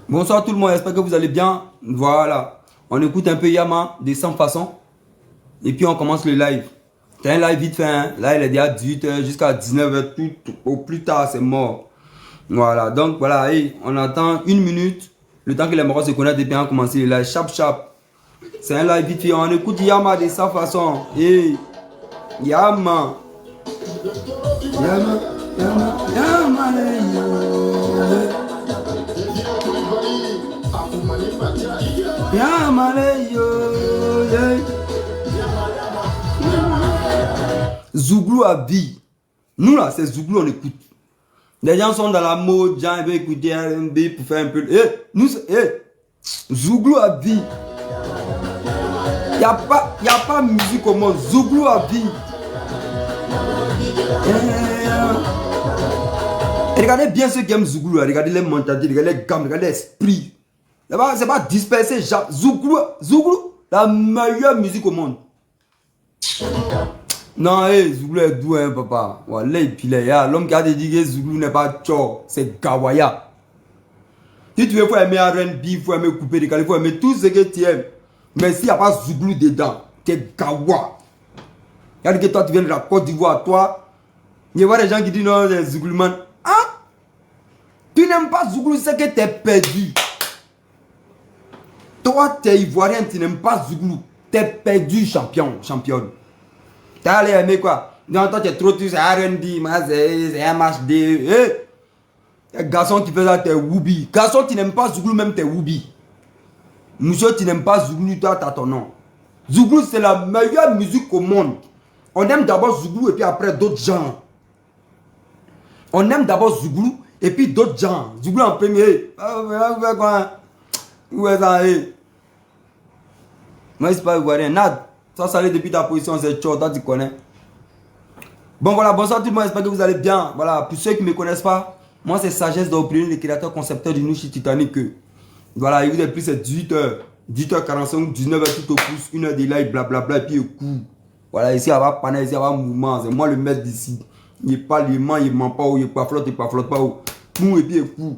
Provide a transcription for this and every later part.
Bonsoir tout le monde, j'espère que vous allez bien. Voilà, on écoute un peu Yama des 100 façons. Et puis on commence le live. C'est un live vite fait, hein. Là il est déjà 18h jusqu'à 19h, tout au plus tard c'est mort. Voilà, donc voilà, hey, on attend une minute. Le temps que les morts se connectent et puis on commence le live. Chap chap. C'est un live vite fait, on écoute Yama des 100 façons. Hey, Yama. Yama, Yama, Yama, Zouglou à vie. Nous là, c'est Zouglou, on écoute. Les gens sont dans la mode, les gens veulent écouter R&B pour faire un peu. Nous, Zouglou à vie. Il n'y a pas musique au monde. Zouglou à vie. Et regardez bien ceux qui aiment Zouglou. Regardez les mentalités, regardez les gammes, regardez l'esprit. C'est pas dispersé. Zouglou, la meilleure musique au monde. Non, Zouglou est doux, hein, papa. Voilà, et puis là, l'homme qui a dit que Zouglou n'est pas tchor, c'est Gawaya. Si tu veux, il faut aimer R&B, il faut aimer couper des calés, il faut aimer tout ce que tu aimes. Mais s'il n'y a pas Zouglou dedans, t'es Gawa. Regarde que toi, tu viens de la Côte d'Ivoire, toi. Il y a des gens qui disent non, c'est Zouglou, man. Hein? Tu n'aimes pas Zouglou, c'est que t'es perdu. Toi, t'es ivoirien, tu n'aimes pas Zouglou. T'es perdu, championne. T'as allé aimer quoi? Non, toi, tu es trop c'est R&B, c'est MHD. Garçon qui fait ça, t'es Woubi. Garçon, tu n'aimes pas Zouglou, même t'es Woubi. Monsieur, tu n'aimes pas Zouglou, toi, t'as ton nom. Zouglou, c'est la meilleure musique au monde. On aime d'abord Zouglou et puis après d'autres genres. On aime d'abord Zouglou et puis d'autres genres. Zouglou en premier. Où est ça? Moi, c'est pas ivoirien. Nad, ça allait depuis ta position, c'est chaud, toi tu connais. Bon voilà, bonsoir tout le monde, j'espère que vous allez bien. Voilà, pour ceux qui ne me connaissent pas, moi c'est Sagesse d'Opinion, le créateur concepteur du Nouchi Titanic. Voilà, il vous a pris c'est 18h45, 19h tout au pouce, 1h de live, blablabla, et puis il court. Voilà, ici il y a pas panel, ici il y a pas mouvement, c'est moi le maître d'ici. Il n'est pas liement, il ne ment pas, il n'est pas flotte, il ne flotte pas. Boum, et puis il court.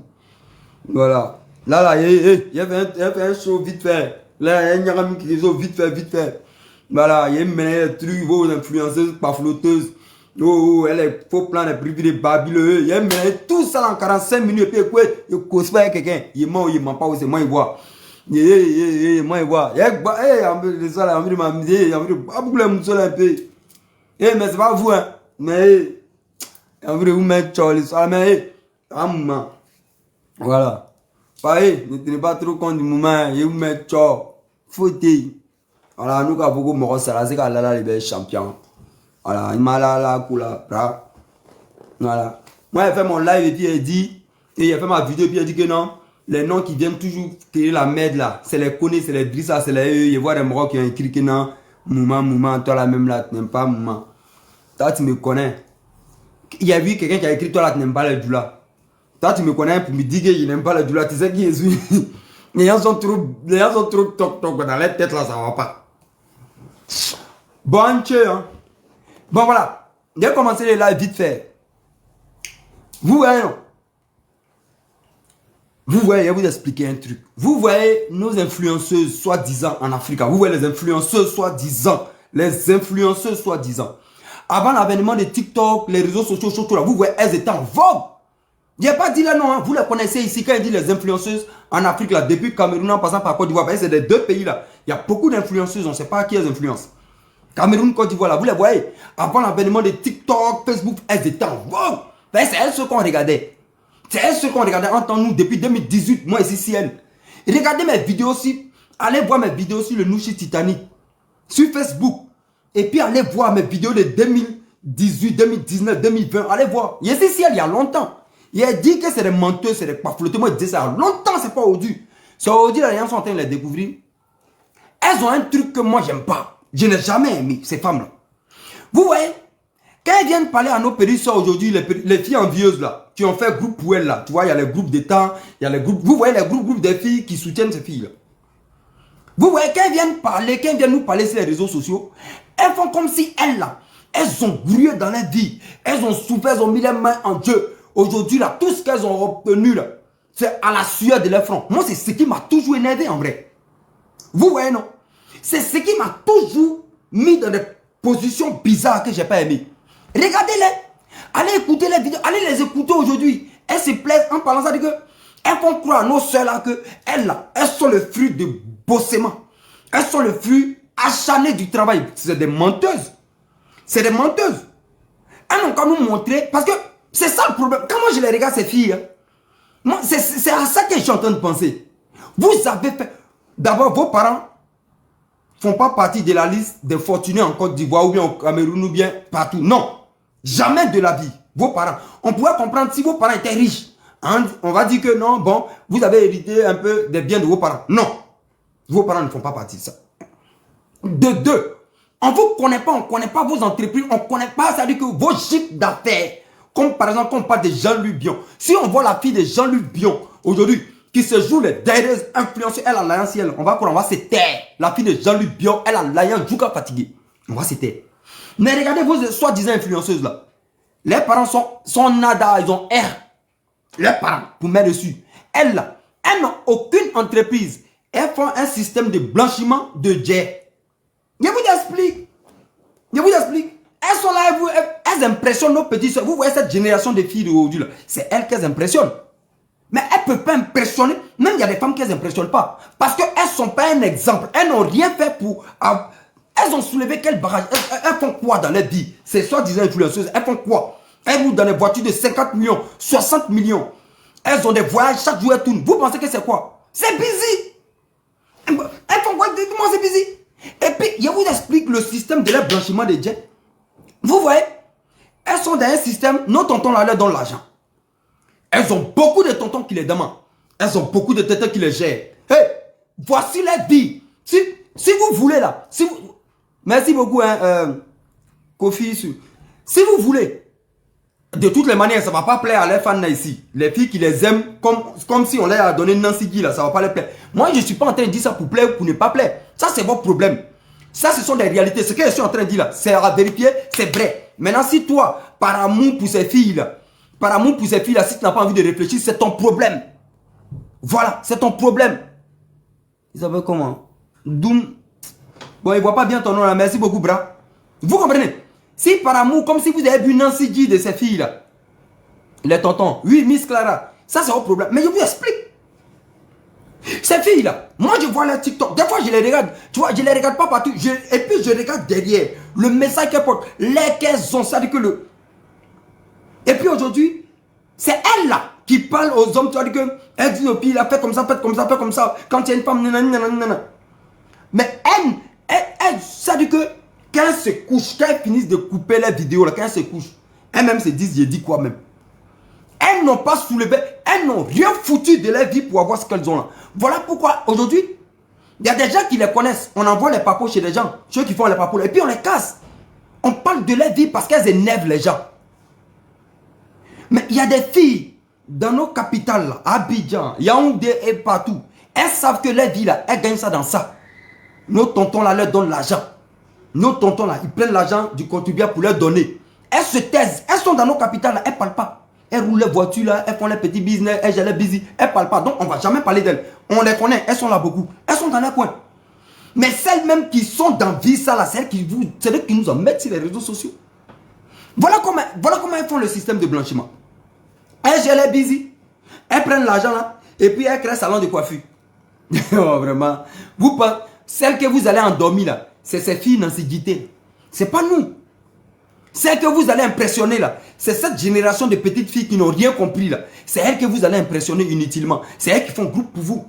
Voilà. Là, il a fait un show vite fait. Là, il y a un qui réseau vite fait. Voilà, il y a des trucs, vos influenceuses, pas flotteuses. Oh, elle est faux plan, elle est privée de Babylone. Il y a tout ça en 45 minutes. Et puis, quoi, il cause pas avec quelqu'un. Il ment pas, c'est moi, il voit. Moi, il voit. Ça, là, envie de m'amuser, envie de beaucoup les moussoles un peu. Mais c'est pas vous, hein. Mais, envie de vous mettre Charlie, ça, mais, un moment. Voilà. Pareil, ne tenez pas trop compte du moment, il vous met tchao, fauteuil. Voilà, nous avons beaucoup de ça, c'est là les champions. Voilà, il m'a là, voilà. Moi, il fait mon live et puis il dit, et il a fait ma vidéo et puis il dit que non, les noms qui viennent toujours créer la merde là, c'est les Koné, c'est les Drissa, c'est les il voit des Marocs qui ont écrit que non, Mouma, toi là même là, tu n'aimes pas Mouma. Toi, tu me connais. Il y a vu quelqu'un qui a écrit, toi là, tu n'aimes pas les Doula. Toi, tu me connais pour me dire qu'il n'aime pas le douleur. Tu sais qui est celui. Les gens sont trop toc dans la tête là, ça va pas. Bon, hein. Bon, voilà. J'ai commencé les lives vite fait. Vous voyez, non? Vous voyez, je vais vous expliquer un truc. Vous voyez nos influenceuses soi-disant en Afrique. Vous voyez les influenceuses soi-disant. Avant l'avènement de TikTok, les réseaux sociaux, surtout là, vous voyez, elles étaient en vogue. Je n'ai pas dit là non, hein. Vous les connaissez ici quand il dit les influenceuses en Afrique là, depuis Cameroun en passant par Côte d'Ivoire, c'est des deux pays là. Il y a beaucoup d'influenceuses, on ne sait pas qui elles influencent. Cameroun, Côte d'Ivoire là, vous les voyez. Avant l'avènement de TikTok, Facebook, elles étaient en vogue. C'est elles ce qu'on regardait. C'est elles ce qu'on regardait en temps nous depuis 2018, moi ici, si elles. Et regardez mes vidéos aussi. Allez voir mes vidéos sur le Nouchi Titanic. Sur Facebook. Et puis allez voir mes vidéos de 2018, 2019, 2020. Allez voir. Ici, si elles, il y a longtemps. Il a dit que c'est des menteux, c'est des paflotés. Moi, je disais ça longtemps, c'est pas aujourd'hui. C'est aujourd'hui, les gens sont en train de les découvrir. Elles ont un truc que moi, j'aime pas. Je n'ai jamais aimé, ces femmes-là. Vous voyez, quand elles viennent parler à nos périssoires aujourd'hui, les filles envieuses là, qui ont fait groupe pour elles là, tu vois, il y a les groupes d'État, il y a les groupes, vous voyez les groupes des filles qui soutiennent ces filles-là. Vous voyez, quand elles viennent parler, quand elles viennent nous parler sur les réseaux sociaux, elles font comme si elles là, elles ont brûlé dans leur vie, elles ont souffert, elles ont mis les mains en Dieu. Aujourd'hui, là, tout ce qu'elles ont obtenu, là, c'est à la sueur de leur front. Moi, c'est ce qui m'a toujours énervé en vrai. Vous voyez, non? C'est ce qui m'a toujours mis dans des positions bizarres que je n'ai pas aimées. Regardez-les. Allez écouter les vidéos. Allez les écouter aujourd'hui. Elles se plaisent en parlant ça. Elles font croire à nos soeurs là que elles sont le fruit de bossement. Elles sont le fruit acharné du travail. C'est des menteuses. C'est des menteuses. Elles n'ont qu'à nous montrer. Parce que c'est ça le problème. Quand moi je les regarde, ces filles, hein, c'est à ça que je suis en train de penser. Vous avez fait. D'abord, vos parents ne font pas partie de la liste des fortunés en Côte d'Ivoire ou bien au Cameroun ou bien partout. Non. Jamais de la vie. Vos parents. On pourrait comprendre si vos parents étaient riches. Hein, on va dire que non, bon, vous avez hérité un peu des biens de vos parents. Non. Vos parents ne font pas partie de ça. De deux, on ne vous connaît pas, on ne connaît pas vos entreprises, on ne connaît pas, ça veut dire que vos chiffres d'affaires, comme par exemple, quand on parle de Jean-Louis Bion. Si on voit la fille de Jean-Louis Bion aujourd'hui, qui se joue les dernières influenceurs, elle a l'alliance, on va se taire. La fille de Jean-Louis Bion, elle a l'alliance, Jouka fatigué. On va se taire. Mais regardez vos soi-disant influenceuses là. Les parents sont nada, ils ont R. Les parents, pour mettre dessus. Elles n'ont aucune entreprise. Elles font un système de blanchiment de jet. Je vous explique. Elles sont là, elles impressionnent nos petits soeurs. Vous voyez cette génération de filles d'aujourd'hui là. C'est elles qu'elles impressionnent. Mais elles ne peuvent pas impressionner. Même il y a des femmes qu'elles n'impressionnent pas. Parce qu'elles ne sont pas un exemple. Elles n'ont rien fait pour... Elles ont soulevé quel barrage? Elles font quoi dans leur vie? C'est soi-disant influenceuses. Elles font quoi? Elles roulent dans des voitures de 50 millions, 60 millions. Elles ont des voyages, chaque jour elles tournent. Vous pensez que c'est quoi? C'est busy. Elles font quoi? Dites-moi, c'est busy. Et puis, je vous explique le système de leur blanchiment de jet. Vous voyez? Elles sont dans un système, nos tontons là leur donnent l'argent. Elles ont beaucoup de tontons qui les demandent. Elles ont beaucoup de tétons qui les gèrent. Hey, voici leur vie. Si vous voulez là, merci beaucoup, hein, Kofi. Si vous voulez, de toutes les manières, ça ne va pas plaire à les fans là ici. Les filles qui les aiment, comme si on leur a donné Nancy Guy là, ça ne va pas les plaire. Moi, je ne suis pas en train de dire ça pour plaire ou pour ne pas plaire. Ça, c'est votre problème. Ça, ce sont des réalités. Ce que je suis en train de dire là, c'est à vérifier, c'est vrai. Maintenant, si toi, par amour pour ces filles là, si tu n'as pas envie de réfléchir, c'est ton problème. Voilà, c'est ton problème. Ils s'appellent comment? Doom. Bon, il ne voit pas bien ton nom là. Merci beaucoup, bras. Vous comprenez? Si par amour, comme si vous avez vu Nancy Guy de ces filles là, les tontons, oui, Miss Clara, ça c'est votre problème. Mais je vous explique. Ces filles là, moi je vois leur TikTok, des fois je les regarde, tu vois, je les regarde pas partout, et puis je regarde derrière, le message qu'elles portent, lesquelles ont ça, dit que le... Et puis aujourd'hui, c'est elle là qui parle aux hommes, tu vois, qu'elle dit aux filles là, faites comme ça, faites comme ça, faites comme ça, quand il y a une femme, nanana. Mais elle, ça dit que quand elles se couchent, quand elles finissent de couper les vidéos là, quand elles se couchent, elles-mêmes se disent, j'ai dit quoi même. Elles n'ont pas soulevé, elles n'ont rien foutu de leur vie pour avoir ce qu'elles ont là. Voilà pourquoi aujourd'hui, il y a des gens qui les connaissent. On envoie les papos chez les gens, ceux qui font les papos, et puis on les casse. On parle de leur vie parce qu'elles énervent les gens. Mais il y a des filles dans nos capitales, là, Abidjan, Yaoundé et partout. Elles savent que leur vie là, elles gagnent ça dans ça. Nos tontons là leur donnent l'argent. Nos tontons là, ils prennent l'argent du contribuable pour leur donner. Elles se taisent, elles sont dans nos capitales là, elles ne parlent pas. Elles roulent les voitures là, elles font les petits business, elles gèrent les busy, elles ne parlent pas. Donc on ne va jamais parler d'elles. On les connaît, elles sont là beaucoup. Elles sont dans les coins. Mais celles-mêmes qui sont dans vie, ça là, celles qui nous en mettent sur les réseaux sociaux. Voilà comment elles font le système de blanchiment. Elles gèrent les busy, elles prennent l'argent là, et puis elles créent un salon de coiffure. Oh, vraiment. Celles que vous allez endormir là, c'est ces filles dans ces guités. Ce n'est pas nous. Celles que vous allez impressionner là, c'est cette génération de petites filles qui n'ont rien compris là. C'est elles que vous allez impressionner inutilement. C'est elles qui font groupe pour vous.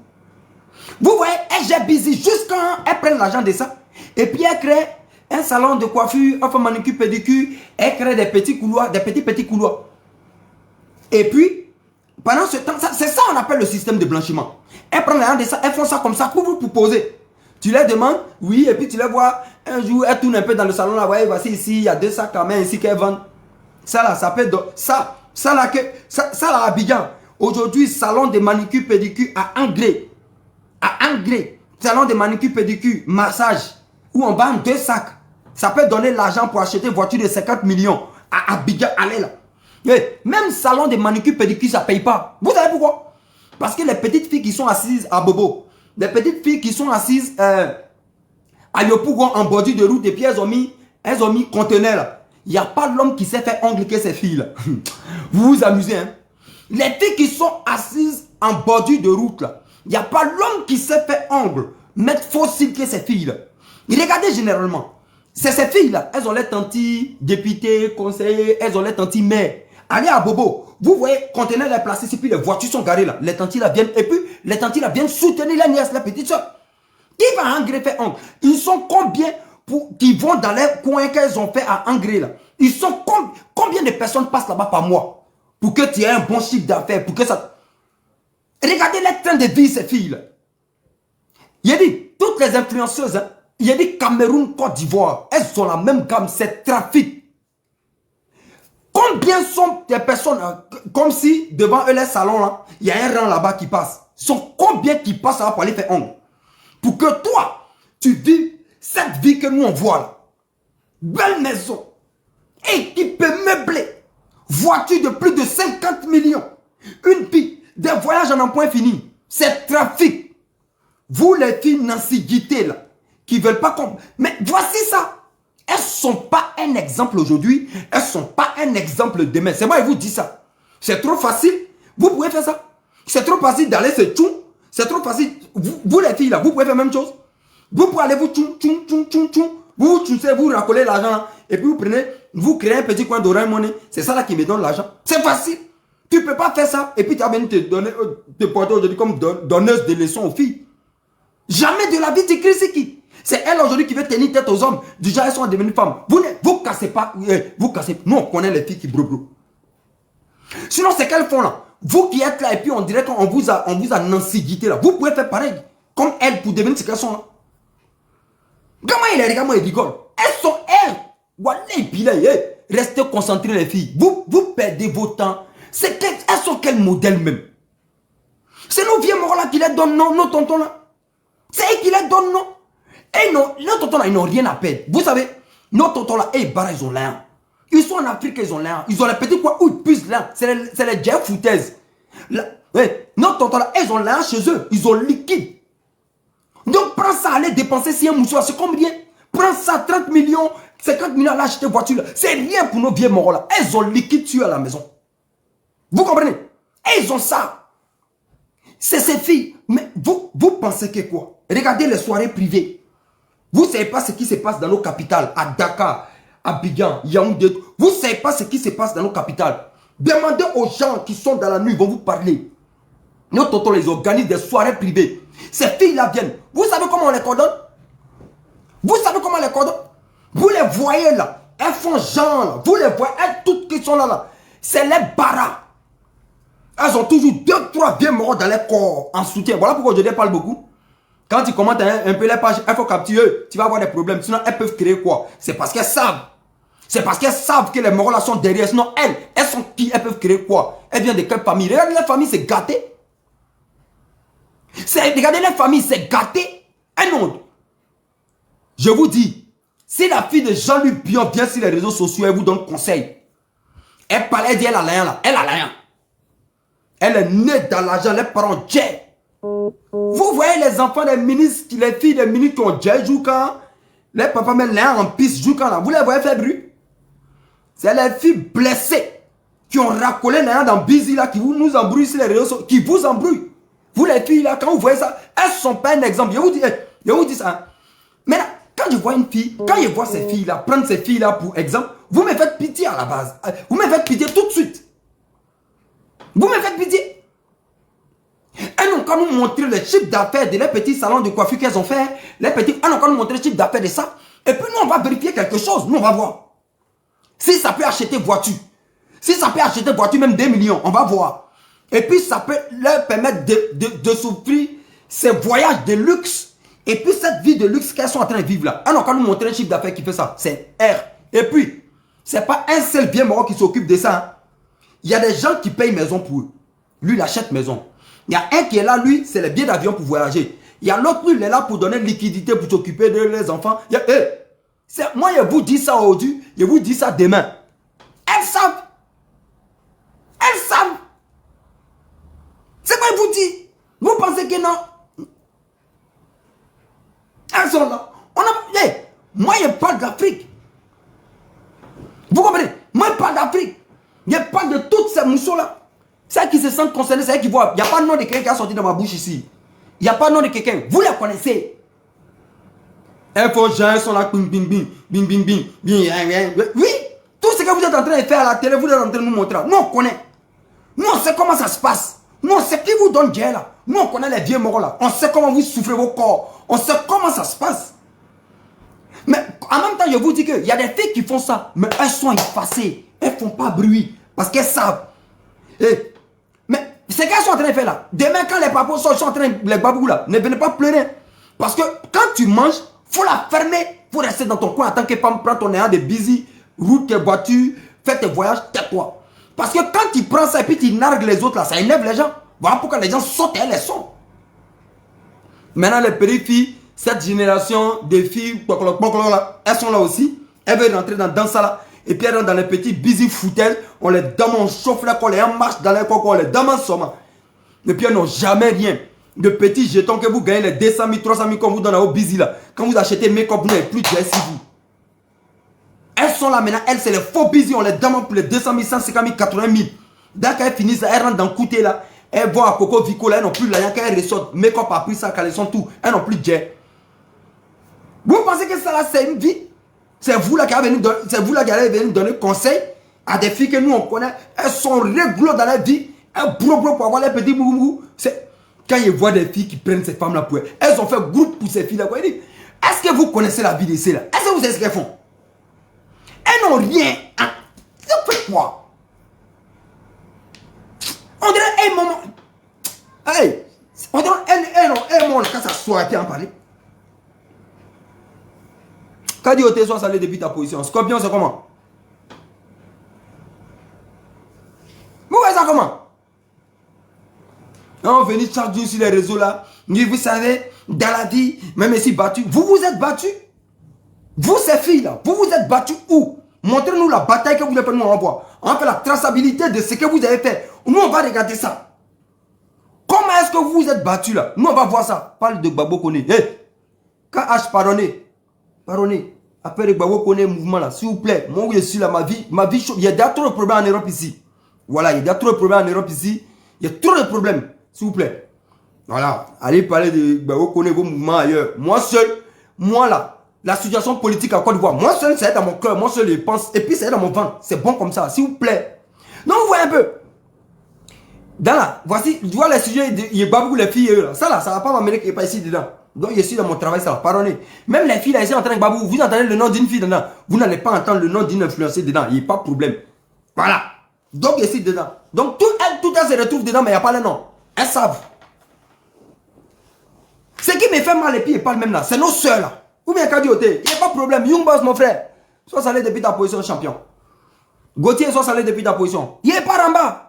Vous voyez, elles gèrent busy juste quand elles prennent l'argent de ça. Et puis elles créent un salon de coiffure, enfin manucure, pédicure. Elles créent des petits couloirs, des petits couloirs. Et puis, pendant ce temps, c'est ça qu'on appelle le système de blanchiment. Elles prennent l'argent de ça, elles font ça comme ça pour vous proposer. Tu les demandes, oui, et puis tu les vois, un jour, elles tournent un peu dans le salon là, voyez, voici ici, il y a 2 sacs à main ici qu'elles vendent. Ça là, ça peut être, ça là, Abidjan. Aujourd'hui, salon de manicure pédicure à Angré. À Angré. Salon de manicure pédicure, massage, où on vend 2 sacs. Ça peut donner l'argent pour acheter une voiture de 50 millions. À Abidjan, allez là. Et même salon de manicure pédicure, ça ne paye pas. Vous savez pourquoi? Parce que les petites filles qui sont assises à Bobo, les petites filles qui sont assises à Yopougon en bordure de route, et puis elles ont mis conteneur là. Il n'y a pas l'homme qui s'est fait ongler que ces filles là. Vous vous amusez, hein? Les filles qui sont assises en bordure de route là, il n'y a pas l'homme qui s'est fait ongle, mettre fossile que ces filles là. Et regardez généralement, c'est ces filles là, elles ont les tantis députés, conseillers, elles ont les tantis maires. Allez à Bobo, vous voyez, conteneur est placé ici, puis les voitures sont garées là. Les tantis là viennent, et puis les tantis là viennent soutenir la nièce, la petite soeur. Qui va engrais ongle? Ils sont combien qui vont dans les coins qu'elles ont fait à engrais là? Ils sont combien de personnes passent là-bas par mois pour que tu aies un bon chiffre d'affaires, pour que ça... Regardez les trains de vie, ces filles-là. Il a dit, toutes les influenceuses, hein, il a dit Cameroun, Côte d'Ivoire, elles ont la même gamme, c'est trafic. Combien sont des personnes, comme si devant eux, les salons, là, il y a un rang là-bas qui passe. Sont combien qui passent là pour aller faire ongle? Pour que toi, tu vis cette vie que nous on voit là. Belle maison, équipe meublée, voiture de plus de 50 millions, une pique, des voyages en un point fini. C'est trafic. Vous les filles Nancy Guité là, qui veulent pas comprendre. Mais voici ça. Elles ne sont pas un exemple aujourd'hui. Elles ne sont pas un exemple demain. C'est moi qui vous dis ça. C'est trop facile. Vous pouvez faire ça. C'est trop facile d'aller se tchou. C'est trop facile. Vous les filles là, vous pouvez faire la même chose. Vous pouvez aller vous tchou, tchou, tchou, tchou, tchou. Vous racolez l'argent et puis vous prenez, vous créez un petit coin d'orange monnaie. C'est ça là qui me donne l'argent. C'est facile. Tu ne peux pas faire ça et puis tu as venu te porter aujourd'hui comme donneuse de leçons aux filles. Jamais de la vie tu crées c'est qui? C'est elle aujourd'hui qui veut tenir tête aux hommes. Déjà elles sont devenues femmes. Vous cassez pas. Vous cassez. Nous on connaît les filles qui brou. Sinon c'est qu'elles font là. Vous qui êtes là et puis on dirait qu'on vous a nanciguité là. Vous pouvez faire pareil. Comme elles pour devenir ce qu'elles sont là. Regarde-moi, ils rigolent. Elles sont elles. Voilà, et puis là, restez concentrés les filles. Vous perdez vos temps. Elles sont quel modèle même? C'est nos vieux morts là qui les donnent, non, nos tontons là. C'est eux qui les donnent, non. Et nos tontons là, ils n'ont rien à perdre. Vous savez, nos tontons là, Bara, ils ont l'air. Ils sont en Afrique, ils ont l'air. Ils ont les petits quoi où ils puissent là. C'est les Jeff foutaises. Nos tontons là, ils ont l'air chez eux. Ils ont liquide. Donc prends ça, allez dépenser si un mouchoir, c'est combien? Prends ça, 30 millions, 50 millions, là, acheter voiture. C'est rien pour nos vieux morts là. Elles ont liquide sur à la maison. Vous comprenez? Elles ont ça. C'est ces filles. Mais vous pensez que quoi? Regardez les soirées privées. Vous ne savez pas ce qui se passe dans nos capitales, à Dakar, à Abidjan, Yaoundé. Vous ne savez pas ce qui se passe dans nos capitales. Demandez aux gens qui sont dans la nuit, ils vont vous parler. Nos tontons, ils organisent des soirées privées. Ces filles-là viennent. Vous savez comment on les coordonne? Vous savez comment on les coordonne? Vous les voyez là. Elles font genre là. Vous les voyez. Elles toutes qui sont là. C'est les baras. Elles ont toujours 2-3 vieux morts dans les corps en soutien. Voilà pourquoi je ne parle beaucoup. Quand tu commentes un peu les pages, il faut capturer. Tu vas avoir des problèmes. Sinon, elles peuvent créer quoi? C'est parce qu'elles savent. C'est parce qu'elles savent que les morts là sont derrière. Sinon, elles sont qui? Elles peuvent créer quoi? Elles viennent de quelle famille? Regardez la famille, c'est gâté. Regardez les familles, c'est gâté. Un autre. Je vous dis, si la fille de Jean-Luc Bion vient sur les réseaux sociaux, elle vous donne conseil. Elle parle, elle dit, elle a rien là. Elle a rien. Elle est née dans l'argent, les parents jet. Vous voyez les enfants des ministres, les filles des ministres qui ont jet, jouent quand les papas mettent l'air en piste, jouent quand là. Vous les voyez faire bruit? C'est les filles blessées qui ont racolé l'air dans Busy là, qui nous embrouillent sur les réseaux sociaux, qui vous embrouillent. Vous les filles là, quand vous voyez ça, elles ne sont pas un exemple. Je vous dis ça. Hein. Mais là, quand je vois une fille, quand je vois ces filles là, prendre ces filles là pour exemple, vous me faites pitié à la base. Vous me faites pitié tout de suite. Vous me faites pitié. Elles n'ont qu'à nous montrer le chiffre d'affaires de les petits salons de coiffure qu'elles ont fait. Elles n'ont qu'à nous montrer le chiffre d'affaires de ça. Et puis nous, on va vérifier quelque chose. Nous, on va voir. Si ça peut acheter voiture. Si ça peut acheter voiture, même 2 millions, on va voir. Et puis ça peut leur permettre de souffrir ces voyages de luxe. Et puis cette vie de luxe qu'elles sont en train de vivre là. Elles n'ont qu'à nous montrer un chiffre d'affaires qui fait ça. C'est R. Et puis, ce n'est pas un seul bien mort qui s'occupe de ça. Hein. Il y a des gens qui payent maison pour eux. Lui, il achète maison. Il y a un qui est là, lui, c'est les billets d'avion pour voyager. Il y a l'autre, lui, il est là pour donner liquidité, pour s'occuper de les enfants. Moi, je vous dis ça aujourd'hui, je vous dis ça demain. Elles savent. Elles savent. C'est quoi je vous dis? non. Elles sont là. Moi, je parle d'Afrique. Vous comprenez? Moi, je parle d'Afrique. Je parle de toutes ces mousseaux-là. Celles qui se sentent concernées, c'est elles qui voient. Il n'y a pas de nom de quelqu'un qui a sorti de ma bouche ici. Il n'y a pas de nom de quelqu'un. Vous les connaissez. Elles sont là. Bing, bing, bing. Bing, bing, bing. Oui. Tout ce que vous êtes en train de faire à la télé, vous êtes en train de nous montrer. Nous, on connaît. Nous, on sait comment ça se passe. Nous, on sait qui vous donne Dieu là. Nous, on connaît les vieux morts là. On sait comment vous souffrez vos corps. On sait comment ça se passe. Mais en même temps, je vous dis qu'il y a des filles qui font ça, mais elles sont effacées. Elles ne font pas bruit parce qu'elles savent. Mais ce qu'elles sont en train de faire là, demain quand les papos sont en train de les babous là, ne venez pas pleurer. Parce que quand tu manges, il faut la fermer. Il faut rester dans ton coin en tant que femme, prends ton air de busy, roule tes voitures, fais tes voyages, tais-toi. Parce que quand tu prends ça et puis tu nargues les autres là, ça énerve les gens. Voilà pourquoi les gens sautent et elles les sont. Maintenant les petites filles, cette génération de filles, elles sont là aussi. Elles veulent rentrer dans ça là. Et puis elles rentrent dans les petits busy foutaises. On les donne, on chauffe là, on les marche dans les coins, on les donne en somme. Et puis elles n'ont jamais rien. De petits jetons que vous gagnez, les 200 000, 300 000 qu'on vous donne au busy là. Quand vous achetez make-up, vous n'avez plus de dress vous. Elles sont là maintenant, elles c'est les faux busy, on les demande pour les 200 000, 150 000, 80 000. Dès qu'elles finissent, elles rentrent dans le côté là. Elles vont à Coco Vico là, elles n'ont plus la quand elles ressortent. Make-up a pris ça, caleçon tout. Elles n'ont plus de jet. Vous pensez que ça là c'est une vie? C'est vous là qui allez venir donner conseil à des filles que nous on connaît. Elles sont réglo dans la vie. Elles bro pour avoir les petits moumou. C'est quand ils voient des filles qui prennent ces femmes là pour elles. Elles ont fait groupe pour ces filles là. Est-ce que vous connaissez la vie de ces là? Est-ce que vous savez ce qu'elles font? Elles n'ont rien. Elles font quoi? On dirait un moment. Hey, on dirait un moment quand ça soit qui en parler. Quand dit au soit salé depuis ta position. Scorpion, c'est comment? Vous voyez ça comment? On venait chaque jour sur les réseaux là. Vous savez, dans la vie, même si battu, vous vous êtes battu. Vous ces filles là, vous vous êtes battu où? Montrez-nous la bataille que vous avez fait, nous on voit. On fait la traçabilité de ce que vous avez fait. Nous on va regarder ça. Comment est-ce que vous vous êtes battu là? Nous on va voir ça. Parle de Gbagbo Kone. Hey! KH, pardonnez. Pardonnez. Après le Gbagbo Kone mouvement là, s'il vous plaît. Moi je suis là, ma vie il y a déjà trop de problèmes en Europe ici. Voilà, il y a déjà trop de problèmes en Europe ici. Il y a trop de problèmes, s'il vous plaît. Voilà, allez parler de Gbagbo Kone, vos mouvements ailleurs. Moi seul, moi là, la situation politique en Côte d'Ivoire, moi seul, c'est dans mon cœur, moi seul, je pense. Et puis c'est dans mon ventre. C'est bon comme ça, s'il vous plaît. Donc vous voyez un peu. Dans là, voici, tu vois les sujets, il y a babou les filles, là. Ça là, ça va pas m'amener qu'il n'est pas ici dedans. Donc je suis dans mon travail, ça va pardonner. Même les filles là, ici en train de babou, vous entendez le nom d'une fille dedans. Vous n'allez pas entendre le nom d'une influencée dedans. Il n'y a pas de problème. Voilà. Donc je suis dedans. Donc tout elles se retrouvent dedans, mais il n'y a pas le nom. Elles savent. Ce qui me fait mal les pieds, pas le même là. C'est nos soeurs là. Ou bien Kadioté, il n'y a pas de problème. Young Boss, mon frère. Sois salé depuis ta position champion. Gauthier, sois salé depuis ta position. Il n'est pas en bas.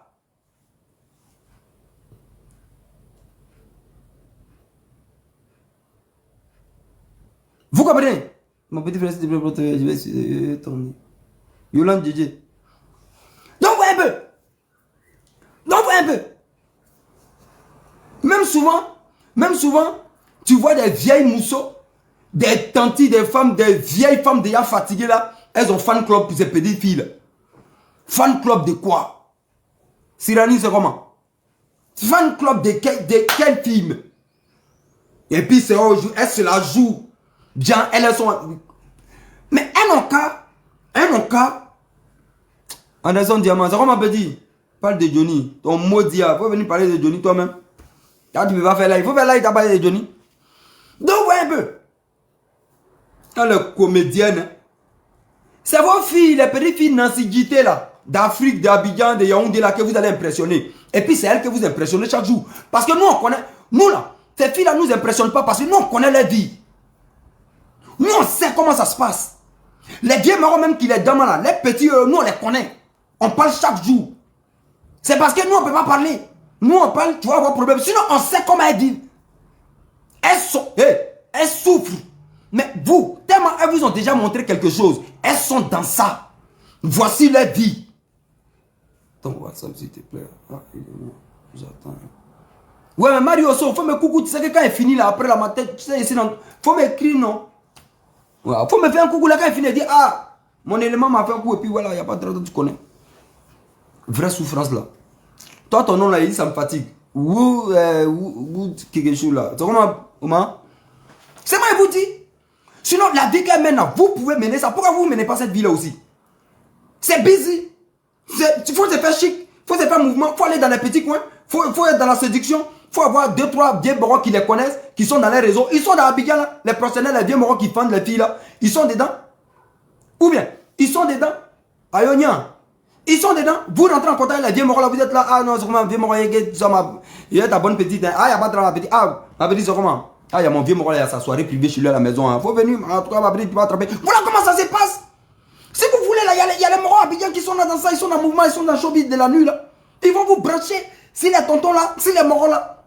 Vous comprenez? Mon petit frère, je vais tourner. Yolande DJ. Donc, voyez un peu. Donc, voyez un peu. Même souvent, tu vois des vieilles mousseaux, des tantis, des femmes, des vieilles femmes déjà fatiguées là. Elles ont fan club pour ces petites filles là. Fan club de quoi? Sirani, c'est comment? Fan club de quel film? Et puis, c'est aujourd'hui, elles se la jouent. Bien, elles sont... Mais elles n'ont qu'à... Anderson Diamant, c'est comme on peut dire. Parle de Johnny. Ton maudit, il faut venir parler de Johnny toi-même. Quand tu ne peux pas faire là, il faut faire là, il t'a parlé de Johnny. Donc, voyez un peu. Quand les comédiennes, c'est vos filles, les petites filles Nancy Gité là, d'Afrique, d'Abidjan, de Yaoundé là, que vous allez impressionner. Et puis, c'est elles que vous impressionnez chaque jour. Parce que nous, on connaît... Nous là, ces filles là ne nous impressionnent pas parce que nous, on connaît leur vie. Nous, on sait comment ça se passe. Les vieux marrons même qui les donnent là, les petits, nous, on les connaît. On parle chaque jour. C'est parce que nous, on ne peut pas parler. Nous, on parle, tu vas avoir problème. Sinon, on sait comment elles vivent. Elles souffrent. Mais vous, tellement elles vous ont déjà montré quelque chose. Elles sont dans ça. Voici leur vie. Ton WhatsApp, s'il te plaît. Ah, j'attends. Ouais, mais Mario So, faut me coucou, tu sais que quand il finit là, après la matin, tu sais, ici, non, faut m'écrire, non? Ouais, faut me faire un coucou là, quand il finit, il dit, ah, mon élément m'a fait un coup, et puis voilà, il n'y a pas de temps, tu connais. Vraie souffrance là. Toi, ton nom là, il ça me fatigue. Ou quelque chose là. C'est comment? C'est moi, je vous dis. Sinon, la vie qu'elle mène là, vous pouvez mener ça. Pourquoi vous ne menez pas cette vie là aussi? C'est busy. Il faut se faire chic. Il faut se faire mouvement. Il faut aller dans les petits coins. Il faut être dans la séduction. Il faut avoir 2-3 vieux morons qui les connaissent, qui sont dans les réseaux. Ils sont dans Abidjan là. Les professionnels, les vieux morons qui fendent les filles là. Ils sont dedans. Ou bien, ils sont dedans. Ayonia. Ils sont dedans. Vous rentrez en contact avec les vieux morons là. Vous êtes là. Ah non, c'est comment? Vieux moron, il y a ta bonne petite. Hein. Ah, il n'y a pas de travail. Ah, ma petite, c'est comment? Ah, il y a mon vieux moral, il y a sa soirée privée chez lui à la maison. Il faut venir, en tout cas, ma petite, tu vas attraper. Voilà comment ça se passe. Si vous voulez, là, il y a les moraux Abidjan qui sont là dans ça, ils sont dans le mouvement, ils sont dans le showbiz de la nuit, là. Ils vont vous brancher. Si les tontons là, si les moraux là.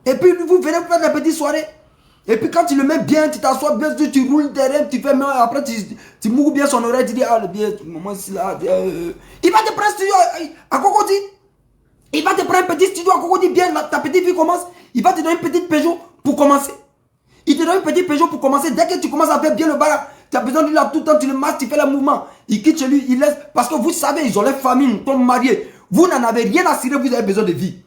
Et puis, vous venez faire la petite soirée. Et puis, quand tu le mets bien, tu t'assois bien, tu roules derrière, tu fais, après, tu mouilles bien son oreille, tu dis, ah, le bien, maman, c'est là. Il va te prendre un studio à Cocody. Il va te prendre un petit studio à Cocody, bien, ta petite vie commence. Il va te donner une petite Peugeot pour commencer. Il te donne une petite Peugeot pour commencer. Dès que tu commences à faire bien le bar, tu as besoin de lui là tout le temps, tu le masses, tu fais le mouvement. Il quitte chez lui, il laisse. Parce que vous savez, ils ont les familles, ils sont mariés. Vous n'en avez rien à cirer, vous avez besoin de vie.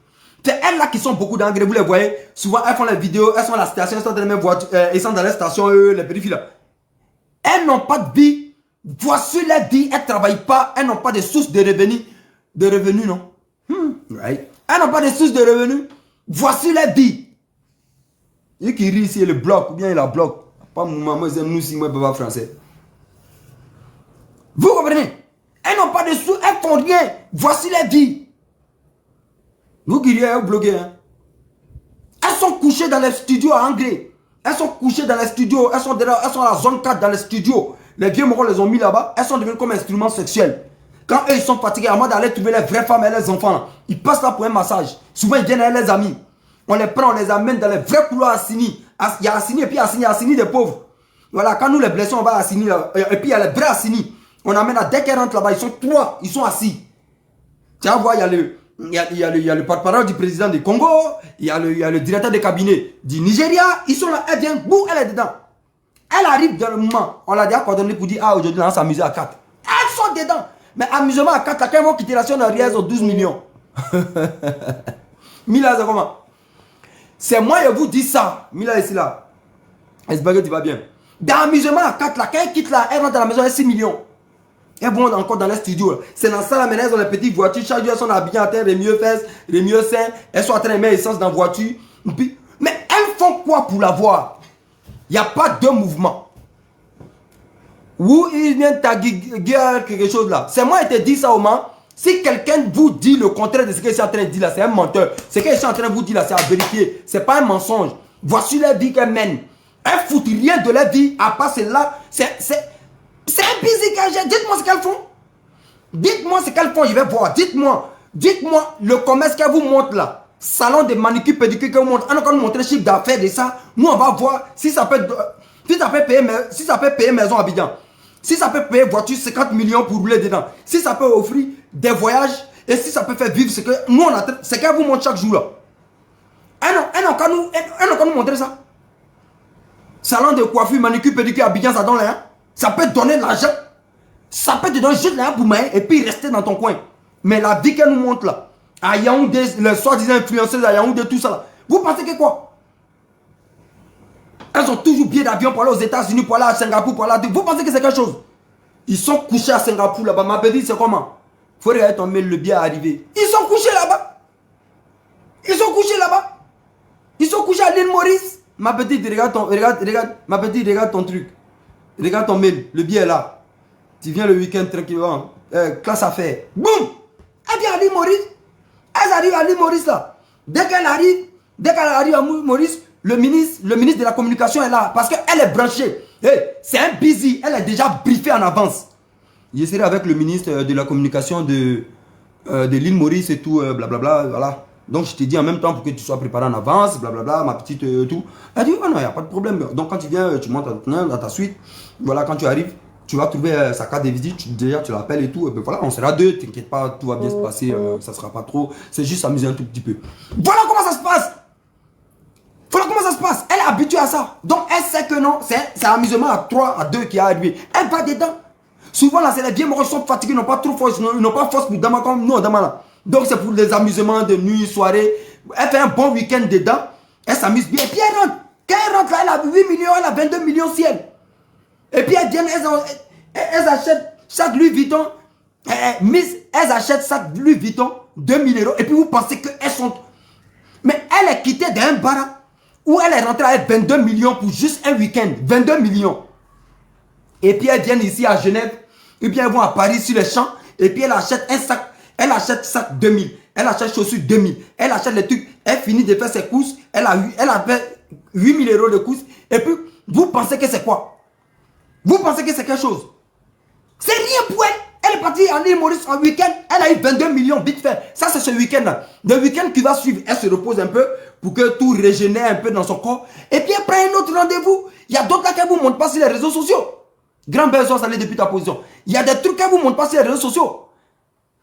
C'est elles là qui sont beaucoup d'engrais, vous les voyez. Souvent, elles font les vidéos, elles sont à la station, elles sont dans les mêmes voitures, elles sont dans les stations, les petites filles là. Elles n'ont pas de vie. Voici la vie, elles ne travaillent pas, elles n'ont pas de sources de revenus. De revenus, non? Right. Elles n'ont pas de sources de revenus. Voici la vie. Il qui rit ici, il le bloque, ou bien il la bloque. Pas mon maman, c'est nous, si moi, papa français. Vous comprenez? Elles n'ont pas de sous, elles font rien. Voici la vie. Vous qui riez, vous bloquez. Hein? Elles sont couchées dans les studios à Anglais. Elles sont couchées dans les studios. Elles sont à la zone 4 dans les studios. Les vieux morons les ont mis là-bas. Elles sont devenues comme instruments sexuels. Quand eux, ils sont fatigués, avant d'aller trouver les vraies femmes et les enfants, là, ils passent là pour un massage. Souvent, ils viennent avec les amis. On les prend, on les amène dans les vrais couloirs Assini. Il y a Assini et puis Assini des pauvres. Voilà, quand nous les blessons, on va à Assini. Là, et puis il y a les vrais Assini. On amène dès qu'ils rentrent là-bas, ils sont 3, ils sont assis. Tu vas voir, il y a le porte-parole du président du Congo, il y a le directeur de cabinet du Nigeria. Ils sont là, elle vient, boum, elle est dedans. Elle arrive dans le moment. On l'a déjà coordonné pour dire, ah, aujourd'hui, on va s'amuser à 4. Elles sont dedans. Mais amusement à 4, là, quand ils vont quitter la chaîne, ils ont 12 millions. Mila, c'est comment? C'est moi, je vous dis ça. Mila, ici, là. J'espère que tu vas bien. Dans l'amusement à 4, là, quand elle quitte là, elle rentre dans la maison, elle a 6 millions. Elles vont encore dans les studios. C'est dans ça, là, maintenant, elles ont les petites voitures. Chaque jour, elles sont habillées en terre, les mieux fesses, les mieux seins. Elles sont en train de mettre essence dans la voiture. Mais elles font quoi pour l'avoir? Il n'y a pas de mouvement. Où il vient taguer quelque chose là. C'est moi qui te dis ça au moins. Si quelqu'un vous dit le contraire de ce que je suis en train de dire là, c'est un menteur. Ce que je suis en train de vous dire là, c'est à vérifier. C'est pas un mensonge. Voici la vie qu'elle mène. Elle fout rien de la vie à part celle-là. C'est un busy qu'elle gère. Dites-moi ce qu'elles font. Dites-moi ce qu'elles font, je vais voir. Dites-moi le commerce qu'elle vous montre là. Salon de manicure, pédicure qu'elle vous montre. On a encore montré le chiffre d'affaires de ça. Nous, on va voir si ça peut payer maison à Abidjan. Si ça peut payer voiture 50 millions pour rouler dedans. Si ça peut offrir des voyages. Et si ça peut faire vivre ce que nous on a. C'est qu'elle vous montre chaque jour là. Elle n'a qu'à nous montrer ça. Salon de coiffure, manicure, pédicure à Abidjan, ça donne rien. Ça peut te donner de l'argent. Ça peut te donner juste l'argent pour main et puis rester dans ton coin. Mais la vie qu'elle nous montre là. À Yaoundé, les soi-disant influenceuses à Yaoundé, tout ça là. Vous pensez que quoi? Elles ont toujours billet d'avion pour aller aux États-Unis, pour aller à Singapour, pour aller à... Vous pensez que c'est quelque chose? Ils sont couchés à Singapour là-bas. Ma petite, c'est comment? Il faut regarder ton mail, le billet est arrivé. Ils sont couchés là-bas. Ils sont couchés là-bas. Ils sont couchés à l'île Maurice. Ma petite, regarde ton truc. Regarde ton mail, le billet est là. Tu viens le week-end tranquillement. Classe affaires. Boum! Elle vient à l'île Maurice. Elle arrive à l'île Maurice là. Dès qu'elle arrive à Maurice, le ministre de la communication est là. Parce qu'elle est branchée. Hey, c'est un busy. Elle est déjà briefée en avance. Je serai avec le ministre de la communication de l'île Maurice et tout, blablabla. Voilà. Donc je te dis en même temps pour que tu sois préparé en avance, blablabla, ma petite tout. Elle dit, oh non, il n'y a pas de problème. Donc quand tu viens, tu montes à ta suite. Voilà, quand tu arrives, tu vas trouver sa carte de visite, déjà tu l'appelles et tout. Et ben voilà, on sera deux, t'inquiète pas, tout va bien se passer, ça sera pas trop. C'est juste s'amuser un tout petit peu. Voilà comment ça se passe. Voilà comment ça se passe. Elle est habituée à ça. Donc elle sait que non, c'est amusement à 3, à 2 qui a arrivé. Elle va dedans. Souvent là, c'est les vieux morts qui sont fatigués, ils n'ont pas trop force, ils n'ont pas force pour Dama comme nous, Dama là. Donc c'est pour les amusements de nuit, soirée. Elle fait un bon week-end dedans. Elle s'amuse bien. Et puis elle rentre. Quand elle rentre là, elle a 8 millions, elle a 22 millions ciel. Et puis elles viennent, elles achètent chaque Louis Vuitton. Elles achètent chaque Louis Vuitton 2000 €. Et puis vous pensez qu'elles sont... Mais elle est quittée d'un bar où elle est rentrée avec 22 millions pour juste un week-end. 22 millions. Et puis elles viennent ici à Genève. Et puis elles vont à Paris sur les champs. Et puis elle achète un sac. Elle achète sac 2000. Elle achète chaussures 2000. Elle achète les trucs. Elle finit de faire ses courses. Elle a fait 8000 € de courses. Et puis vous pensez que c'est quoi? Vous pensez que c'est quelque chose? C'est rien pour elle. Elle est partie en île Maurice en week-end. Elle a eu 22 millions vite fait. Ça, c'est ce week-end-là. Le week-end qui va suivre, elle se repose un peu pour que tout régénère un peu dans son corps. Et puis elle prend un autre rendez-vous. Il y a d'autres là qui ne vous montrent pas sur les réseaux sociaux. Grand besoin, ça allait depuis ta position. Il y a des trucs qu'elle ne vous montre pas sur les réseaux sociaux.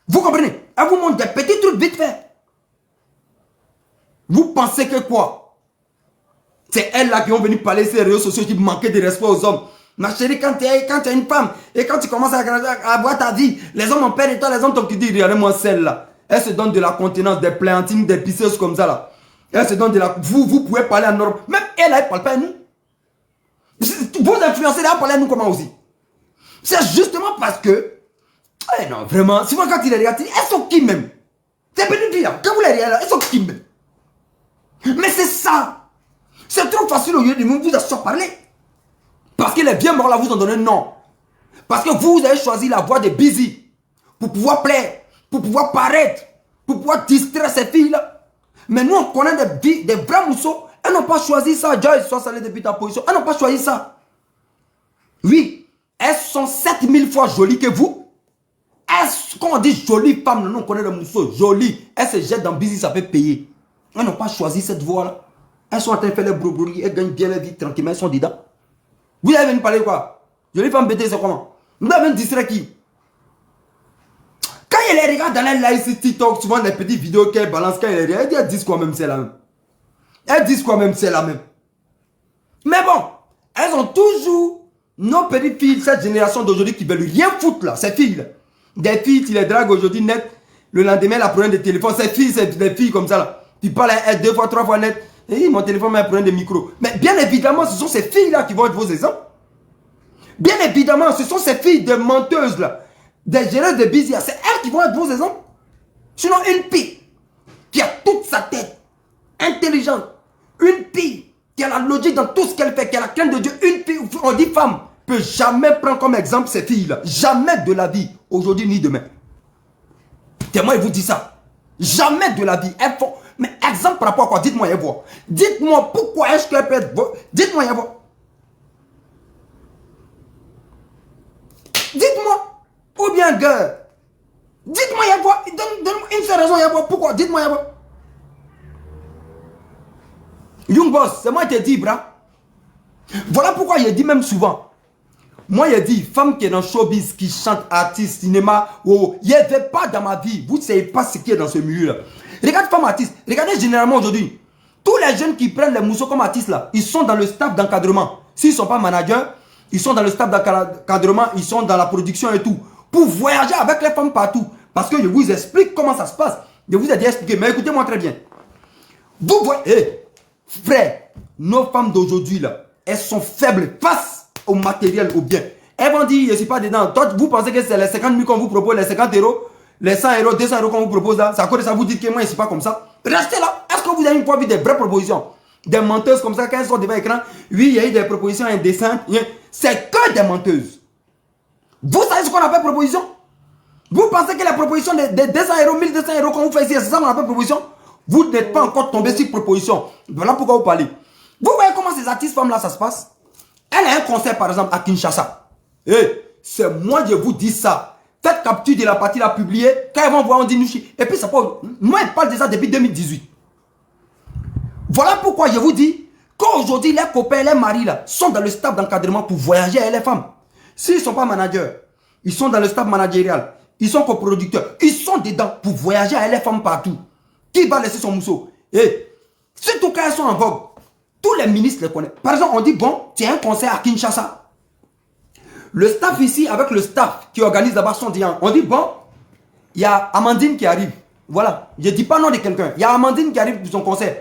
Vous comprenez? Elle vous montre des petits trucs vite fait. Vous pensez que quoi? C'est elle là qui vont venir parler sur les réseaux sociaux qui manquaient de respect aux hommes. Ma chérie, quand tu es une femme et quand tu commences à avoir ta vie, les hommes en perdent et toi, les hommes qui disent, regardez-moi celle-là. Elle se donne de la contenance, des plantines, des pisseuses comme ça là. Elle se donne de la... Vous pouvez parler en Europe. Même elle, elle ne parle pas à nous. Vous influencez, elle parle à nous comment aussi? C'est justement parce que... Eh non, vraiment, souvent quand il les regarde, elles sont qui même? C'est petit là, quand vous les regardez, elles sont qui même? Mais c'est ça. C'est trop facile au lieu de vous asseoir parler. Parce que les vieux morts là vous ont donné non. Parce que vous avez choisi la voie de busy. Pour pouvoir plaire. Pour pouvoir paraître. Pour pouvoir distraire ces filles là. Mais nous on connaît des vrais mousseaux. Elles n'ont pas choisi ça. Joyce, sois salé depuis ta position. Elles n'ont pas choisi ça. Oui. Elles sont 7000 fois jolies que vous. Quand on dit jolie femme, nous on connaît le mousseau. Jolie. Elles se jettent dans busy, ça peut payer. Elles n'ont pas choisi cette voie là. Elles sont en train de faire les broubouris. Elles gagnent bien la vie tranquillement. Elles sont dedans. Vous avez venu parler quoi? Jolie femme bêtée, c'est comment? Vous avez venu distraire qui? Quand elle les regarde dans les lives sur TikTok, souvent les petites vidéos qu'elle balance, quand elle les regarde, elles disent quoi même c'est la même. Elles disent quoi même c'est la même. Mais bon, elles ont toujours nos petites filles, cette génération d'aujourd'hui qui veulent rien foutre là, ces filles là. Des filles, tu les dragues aujourd'hui net, le lendemain, la problème de téléphone, ces filles, c'est des filles comme ça là. Tu parles à elles 2 fois, 3 fois net. Et mon téléphone m'a un problème de micro. Mais bien évidemment, ce sont ces filles-là qui vont être vos exemples. Bien évidemment, ce sont ces filles de menteuses-là, des géreuses de business. C'est elles qui vont être vos exemples. Sinon, une fille qui a toute sa tête, intelligente, une fille qui a la logique dans tout ce qu'elle fait, qui a la crainte de Dieu, une fille, on dit femme, peut jamais prendre comme exemple ces filles-là. Jamais de la vie, aujourd'hui ni demain. Moi, il vous dit ça. Jamais de la vie. Elles font... Mais exemple par rapport à quoi? Dites-moi, et voir. Dites-moi pourquoi est-ce qu'elle peut être... Dites-moi, et voir. Dites-moi. Ou bien, girl. Dites-moi, et voir. Donne-moi une seule raison, et voir. Pourquoi? Dites-moi, et voir. Young boss, c'est moi qui te dis, bras. Voilà pourquoi il dit même souvent. Moi, il dit, femme qui est dans showbiz, qui chante, artiste, cinéma, oh, il n'y avait pas dans ma vie. Vous ne savez pas ce qui est dans ce milieu-là. Regarde femme artiste. Regardez généralement aujourd'hui. Tous les jeunes qui prennent les mousseaux comme artistes là, ils sont dans le staff d'encadrement. S'ils ne sont pas managers, ils sont dans le staff d'encadrement, ils sont dans la production et tout. Pour voyager avec les femmes partout. Parce que je vous explique comment ça se passe. Je vous ai déjà expliqué, mais écoutez-moi très bien. Vous voyez, frère, nos femmes d'aujourd'hui là, elles sont faibles face au matériel, au bien. Elles vont dire, je ne suis pas dedans. Toi, vous pensez que c'est les 50 000 qu'on vous propose, les 50 €, les 100 €, 200 € qu'on vous propose là, c'est à cause de ça vous dites que moi, je ne suis pas comme ça. Restez là. Est-ce que vous avez une fois vu des vraies propositions? Des menteuses comme ça, quand elles sont devant l'écran, oui, il y a eu des propositions indécentes. C'est que des menteuses. Vous savez ce qu'on appelle proposition? Vous pensez que la proposition de 200 €, 1200 € qu'on vous fait ici, c'est ça qu'on appelle proposition? Vous n'êtes pas encore tombé sur proposition. Voilà pourquoi vous parlez. Vous voyez comment ces artistes femmes là, ça se passe? Elle a un concert par exemple à Kinshasa. C'est moi je vous dis ça. Faites capture de la partie là publiée. Quand ils vont voir on dit Nushi. Et puis ça peut... Moi je parle de ça depuis 2018. Voilà pourquoi je vous dis qu'aujourd'hui les copains et les maris là sont dans le staff d'encadrement pour voyager avec les femmes. S'ils ne sont pas managers, ils sont dans le staff managérial, ils sont coproducteurs, ils sont dedans pour voyager à LFM partout. Qui va laisser son mousseau? Et surtout quand elles sont en vogue, tous les ministres les connaissent. Par exemple, on dit, bon, tu as un concert à Kinshasa. Le staff ici, avec le staff qui organise là-bas, sont disant, on dit, bon, il y a Amandine qui arrive. Voilà, je ne dis pas nom de quelqu'un. Il y a Amandine qui arrive pour son concert.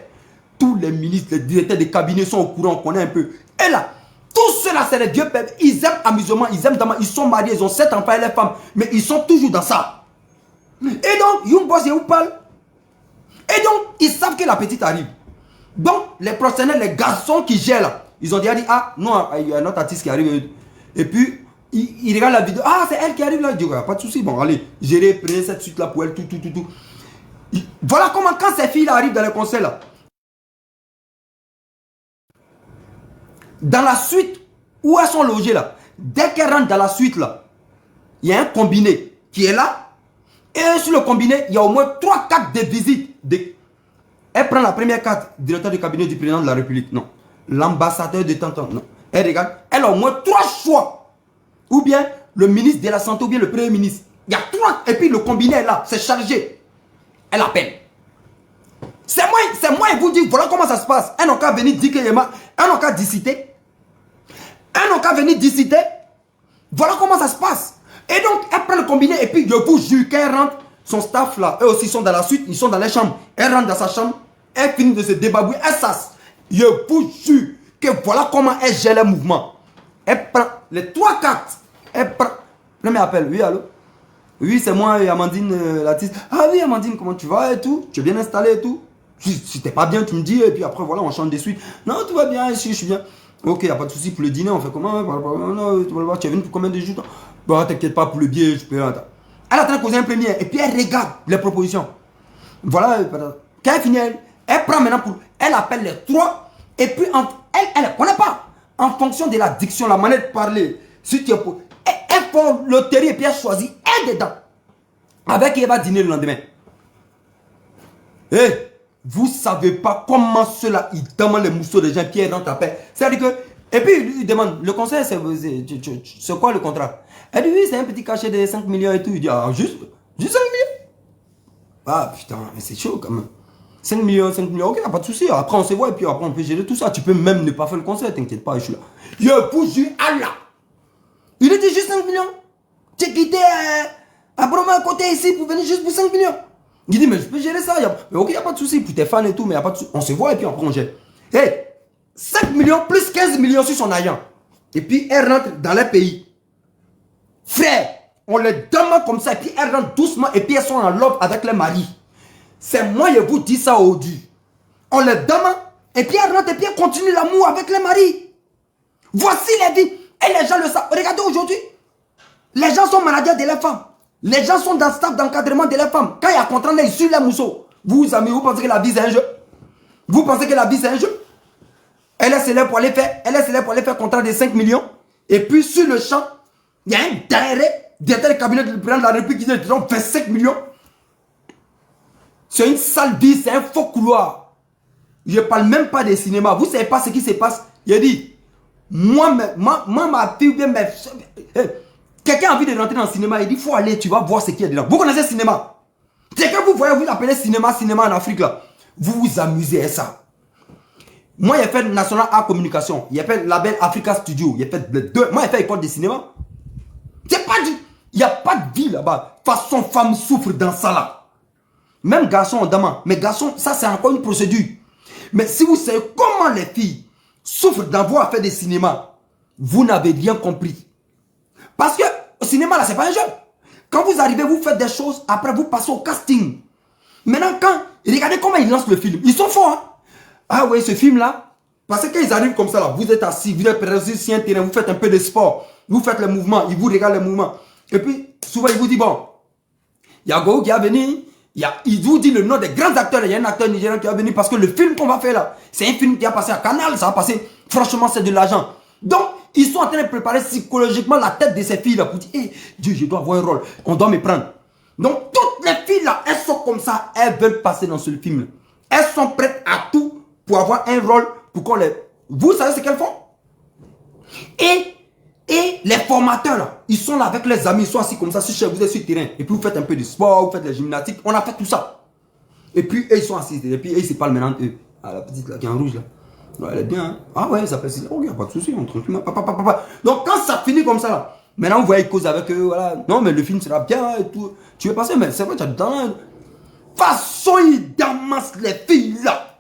Tous les ministres, les directeurs des cabinets sont au courant, on connaît un peu. Et là, tous ceux-là, c'est les vieux peuples. Ils aiment amusement, ils aiment damas, ils sont mariés, ils ont 7 enfants et les femmes. Mais ils sont toujours dans ça. Et donc, Young Boss, il vous parle. Et donc, ils savent que la petite arrive. Donc, les professionnels, les garçons qui gèrent là, ils ont déjà dit, ah, non, il y a un autre artiste qui arrive. Et puis, ils regardent la vidéo. Ah, c'est elle qui arrive là. Ils disent, pas de souci. Bon, allez, gérez, prenez cette suite là pour elle, tout. Voilà comment, quand ces filles là arrivent dans le concert là, dans la suite où elles sont logées là, dès qu'elles rentrent dans la suite là, il y a un combiné qui est là. Et sur le combiné, il y a au moins 3 cartes de visite. Elle prend la première carte, directeur du cabinet du président de la République. Non. L'ambassadeur de Tantan. Non. Elle regarde. Elle a au moins 3 choix. Ou bien le ministre de la Santé, ou bien le premier ministre. Il y a 3. Et puis le combiné est là. C'est chargé. Elle appelle. C'est moi, et vous dire, voilà comment ça se passe. Elle n'a qu'à venir dire qu'il y a. Elle n'a qu'à disciter. Elle n'a qu'à venir disciter. Voilà comment ça se passe. Et donc, elle prend le combiné. Et puis, je vous jure, quand elle rentre, son staff là, eux aussi sont dans la suite. Ils sont dans les chambres. Elle rentre dans sa chambre. Elle finit de se débabouiller. Elle s'asse. Je vous jure que voilà comment elle gère les mouvements. Elle prend les 3 cartes. Elle prend. Premier appel. Oui, allô? Oui, c'est moi, Amandine, l'artiste. Ah oui, Amandine, comment tu vas et tout? Tu es bien installé et tout? Si t'es pas bien, tu me dis. Et puis après, voilà, on change des suites. Non, tout va bien ici, je suis bien. Ok, y a pas de souci pour le dîner, on fait comment? Non, tu es venu pour combien de jours? Bon, t'inquiète pas pour le billet, je peux. Elle attend de causer un premier. Et puis elle regarde les propositions. Voilà. Quand elle finit, elle prend maintenant pour. Elle appelle les 3. Et puis, elle ne connaît pas. En fonction de la diction, la manière de parler. Si tu es pour. Elle fait loterie et puis elle choisit. Elle dedans. Avec qui elle va dîner le lendemain. Eh, vous ne savez pas comment cela, ils demandent les mousseaux des gens qui rentrent à paix. C'est-à-dire que. Et puis, il demande, le conseil, c'est quoi le contrat? Elle dit, oui, c'est un petit cachet de 5 millions et tout. Il dit, ah, juste 5 millions? Ah, putain, mais c'est chaud quand même. 5 millions, ok, pas de souci. Après, on se voit et puis après, on peut gérer tout ça. Tu peux même ne pas faire le concert, t'inquiète pas, je suis là. Je vous jure, Allah. Il a dit juste 5 millions. Tu es quitté à Broma à côté ici pour venir juste pour 5 millions. Il dit, mais je peux gérer ça. Mais ok, il n'y a pas de souci pour tes fans et tout, mais il n'y a pas de souci. On se voit et puis après, on gère. Hey, 5 millions plus 15 millions sur son agent. Et puis, elle rentre dans les pays. Frère, on les demande comme ça et puis elles rentrent doucement et puis elles sont en love avec les maris. C'est moi, je vous dis ça au dû. On les demande et puis elles rentrent et puis elles continuent l'amour avec les maris. Voici les vies. Et les gens le savent. Regardez aujourd'hui. Les gens sont managers de les femmes. Les gens sont dans le staff d'encadrement de les femmes. Quand il y a contrat, ils suivent les mousseaux. Vous, amis, vous pensez que la vie c'est un jeu? Vous pensez que la vie c'est un jeu? Elle est célèbre pour aller faire contrat de 5 millions. Et puis sur le champ, il y a un directeur du cabinet du président de la République qui dit 25 millions. C'est une sale vie, c'est un faux couloir. Je ne parle même pas des cinémas. Vous ne savez pas ce qui se passe. Il a dit, moi ma fille, bien, quelqu'un a envie de rentrer dans le cinéma. Il dit, il faut aller, tu vas voir ce qu'il y a dedans. Vous connaissez le cinéma? C'est que vous voyez, vous l'appelez cinéma en Afrique là. Vous vous amusez à ça. Moi, j'ai fait National Art Communication. J'ai fait label Africa Studio. J'ai fait les deux. Moi, j'ai fait école de cinéma. C'est pas du. Il n'y a pas de vie là-bas. Façon femme souffre dans ça là. Même garçon en dame. Mais garçon, ça c'est encore une procédure. Mais si vous savez comment les filles souffrent d'avoir fait des cinémas, vous n'avez rien compris. Parce que au cinéma là, c'est pas un jeu. Quand vous arrivez, vous faites des choses, après vous passez au casting. Maintenant, regardez comment ils lancent le film. Ils sont forts. Hein? Ah oui, ce film là, parce que quand ils arrivent comme ça là, vous êtes assis, vous êtes précis sur un terrain, vous faites un peu de sport, vous faites les mouvements, ils vous regardent les mouvements. Et puis, souvent, ils vous disent, bon, il y a Go qui a venu, il vous dit le nom des grands acteurs, il y a un acteur nigérien qui a venu parce que le film qu'on va faire là, c'est un film qui a passé à Canal, ça va passer, franchement, c'est de l'argent. Donc, ils sont en train de préparer psychologiquement la tête de ces filles là pour dire, hey, Dieu, je dois avoir un rôle, on doit me prendre. Donc, toutes les filles là, elles sont comme ça, elles veulent passer dans ce film. Elles sont prêtes à tout pour avoir un rôle, pour qu'on les... Vous savez ce qu'elles font? Et Et les formateurs, là, ils sont là avec les amis, ils sont assis comme ça, si vous êtes sur le terrain. Et puis vous faites un peu de sport, vous faites la gymnastique. On a fait tout ça. Et puis eux, ils sont assis. Et puis eux, ils se parlent maintenant eux. Ah, la petite là qui est en rouge là. Ouais, elle est bien. Hein? Ah ouais, ça fait ça. Oh, il n'y a pas de souci. Donc quand ça finit comme ça, là, maintenant vous voyez, ils causent avec eux. Voilà. Non, mais le film sera bien et tout. Tu veux passer, mais c'est vrai, tu as du temps. Façon, ils damassent les filles là.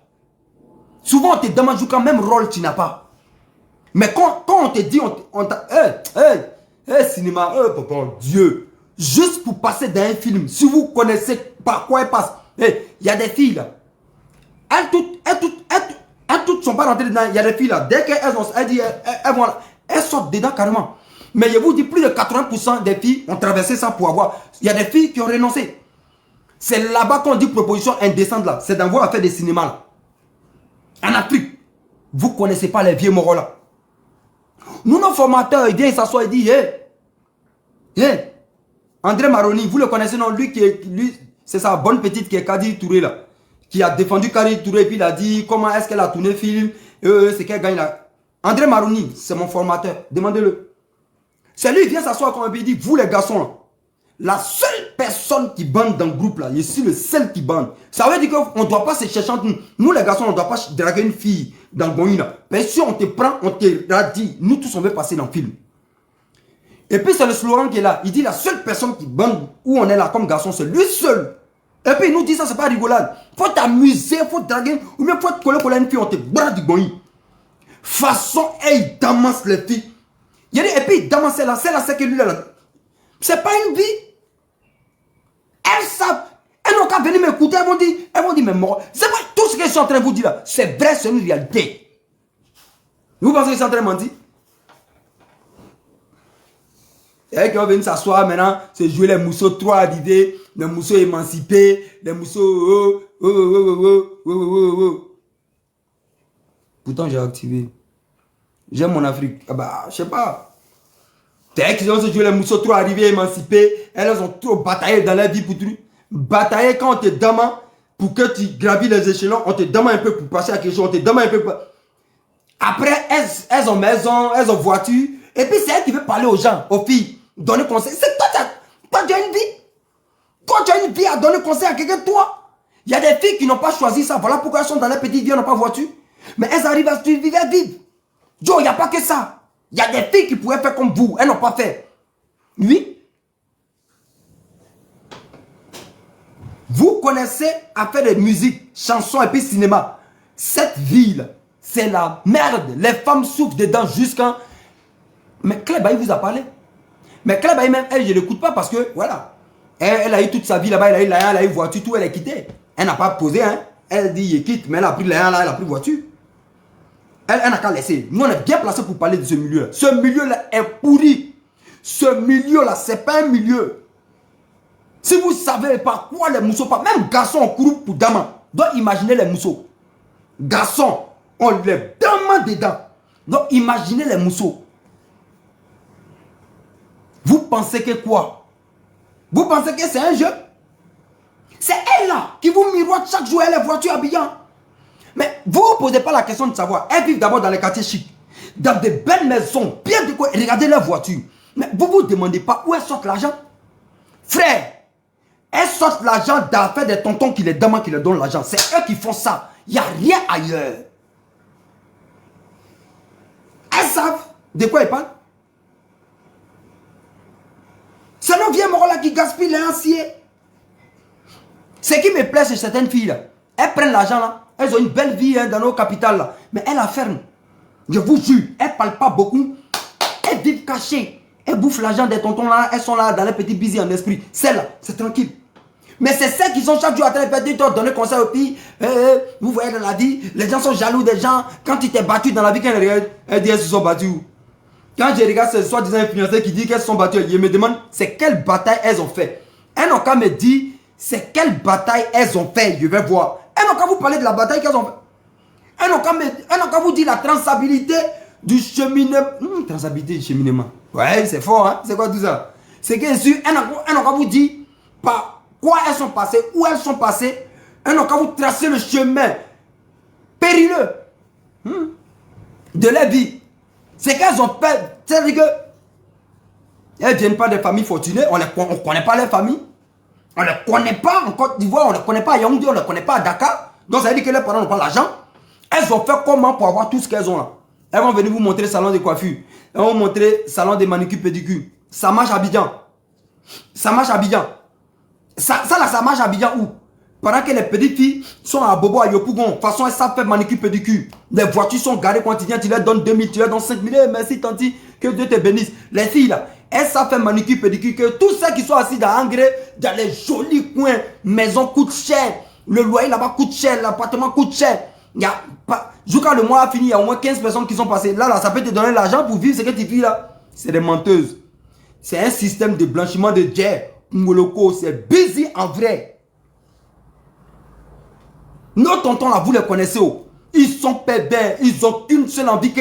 Souvent, on te demande quand même rôle, tu n'as pas. Mais quand on te dit, on t'a. Cinéma, papa, Dieu. Juste pour passer dans un film, si vous connaissez par quoi elle passe, il y a des filles là. Elles toutes sont pas rentrées dedans. Il y a des filles là. Dès elles sortent dedans carrément. Mais je vous dis, plus de 80% des filles ont traversé ça pour avoir. Il y a des filles qui ont renoncé. C'est là-bas qu'on dit proposition indécente là. C'est d'envoyer à faire des cinémas là. En Afrique, vous ne connaissez pas les vieux moraux là. Nous, nos formateurs, ils viennent s'asseoir et disent, André Maroni, vous le connaissez, non? Lui, c'est sa bonne petite qui est Kadi Touré là. Qui a défendu Kadi Touré et puis il a dit comment est-ce qu'elle a tourné le film. C'est qu'elle gagne là. André Maroni, c'est mon formateur. Demandez-le. C'est lui qui vient s'asseoir comme il dit, vous les garçons là. La seule personne qui bande dans le groupe là, je suis le seul qui bande. Ça veut dire qu'on ne doit pas se chercher entre nous. Nous les garçons, on ne doit pas draguer une fille dans le bon là. Mais si on te prend, on te radie. Nous tous on veut passer dans le film. Et puis c'est le slogan qui est là. Il dit la seule personne qui bande où on est là comme garçon, c'est lui seul. Et puis il nous dit ça, c'est pas rigolade. Faut t'amuser, faut draguer. Ou bien faut te coller une fille, on te brade du bon. Façon, il damasse les filles. Et puis il damasse là, c'est que lui là. C'est pas une vie. Elles savent. Elles n'ont qu'à venir m'écouter. Elles vont dire, mais moi, c'est vrai, tout ce que je suis en train de vous dire là, c'est vrai, c'est une réalité. Vous pensez que je suis en train de mentir? Et elles qui vont venir s'asseoir maintenant, c'est jouer les mousseaux 3 d'idées, les mousseaux émancipés, les mousseaux. Pourtant, j'ai activé. J'aime mon Afrique. Ah bah, je sais pas. C'est qu'ils ont joué les mousseaux trop arrivés, émancipés. Elles ont trop bataillé dans la vie pour tout. Batailler quand on te demande pour que tu gravis les échelons, on te demande un peu pour passer à quelque chose, on te demande un peu pour... Après, elles ont maison, elles ont voiture. Et puis c'est elle qui veut parler aux gens, aux filles, donner conseil. C'est toi, tu as une vie. Toi, tu as une vie à donner conseil à quelqu'un, toi. Il y a des filles qui n'ont pas choisi ça. Voilà pourquoi elles sont dans la petite vie, elles n'ont pas voiture. Mais elles arrivent à vivre, elles vivent. Joe, il n'y a pas que ça. Il y a des filles qui pourraient faire comme vous. Elles n'ont pas fait. Oui. Vous connaissez à faire de musique, chansons et puis cinéma. Cette ville, c'est la merde. Les femmes souffrent dedans jusqu'à... Mais Clébaï vous a parlé. Mais Clébaï même, elle, je ne l'écoute pas parce que, voilà. Elle a eu toute sa vie là-bas, elle a eu voiture, tout, elle a quitté. Elle n'a pas posé, hein. Elle dit, il quitte, mais elle a pris là, elle a pris voiture. Elle n'a qu'à laisser. Nous, on est bien placés pour parler de ce milieu-là. Ce milieu-là est pourri. Ce milieu-là, ce n'est pas un milieu. Si vous savez par quoi les mousseaux, même garçons, on court pour dames. Donc, imaginez les mousseaux. Garçons, on les dames dedans. Donc, imaginez les mousseaux. Vous pensez que quoi? Vous pensez que c'est un jeu? C'est elle là qui vous miroite chaque jour, elle est voiture habillant. Mais vous ne posez pas la question de savoir. Elles vivent d'abord dans les quartiers chics, dans des belles maisons, bien décorées. Regardez leur voiture. Mais vous ne vous demandez pas où elles sortent l'argent. Frère, elles sortent l'argent d'affaires des tontons qui les demandent, qui les donnent l'argent. C'est eux qui font ça. Il n'y a rien ailleurs. Elles savent de quoi ils parlent. C'est nos vieux moraux là qui gaspillent les anciens. Ce qui me plaît, c'est certaines filles là. Elles prennent l'argent là. Elles ont une belle vie hein, dans nos capitales là. Mais elles la ferment. Je vous jure, elles ne parlent pas beaucoup. Elles vivent cachées. Elles bouffent l'argent des tontons là. Elles sont là dans les petits bisous en esprit. Celles-là, c'est tranquille. Mais c'est celles qui sont chaque jour à télépéter, donner conseil aux filles. Vous voyez dans la vie, les gens sont jaloux des gens. Quand tu t'es battu dans la vie, quand elles disent qu'elles se sont battues. Quand je regarde ces soi-disant influenceurs qui disent qu'elles se sont battues, je me demande c'est quelle bataille elles ont fait. Elles n'ont qu'à me dire c'est quelle bataille elles ont fait. Je vais voir. Elles n'ont qu'à vous parler de la bataille qu'elles ont fait. Elles n'ont qu'à vous dire la traçabilité du cheminement. Traçabilité du cheminement. Ouais, c'est fort, hein. C'est quoi tout ça? C'est que sûr, elles n'ont qu'à vous dire par quoi elles sont passées, où elles sont passées. Elles n'ont qu'à vous tracer le chemin périlleux de la vie. C'est qu'elles ont fait. C'est-à-dire que Elles ne viennent pas des familles fortunées. On ne connaît pas les familles. On ne les connaît pas en Côte d'Ivoire. On ne les connaît pas à Yaoundé. On ne les connaît pas à Dakar. Donc ça veut dire que les parents n'ont pas l'argent. Elles ont fait comment pour avoir tout ce qu'elles ont là? Elles vont venir vous montrer le salon de coiffure. Elles vont vous montrer le salon de manicure pédicure. Ça marche à Abidjan. Ça marche à Abidjan. Ça marche à Abidjan où? Pendant que les petites filles sont à Bobo, à Yopougon. De toute façon, elles savent faire manicure pédicure. Les voitures sont garées quotidiennes. Tu leur donnes 2000, tu leur donnes 5000. Eh, merci tanti, que Dieu te bénisse. Les filles là, elles savent faire manicure pédicure. Que tous ceux qui sont assis dans Angré, dans les jolis coins, maison coûte cher. Le loyer là-bas coûte cher. L'appartement coûte cher. Il y a pas, jusqu'à le mois a fini, il y a au moins 15 personnes qui sont passées. Là, ça peut te donner l'argent pour vivre ce que tu vis là. C'est des menteuses. C'est un système de blanchiment de jet. Ngoloko, c'est busy en vrai. Nos tontons là, vous les connaissez. Ils sont pédés. Ils ont qu'une seule envie que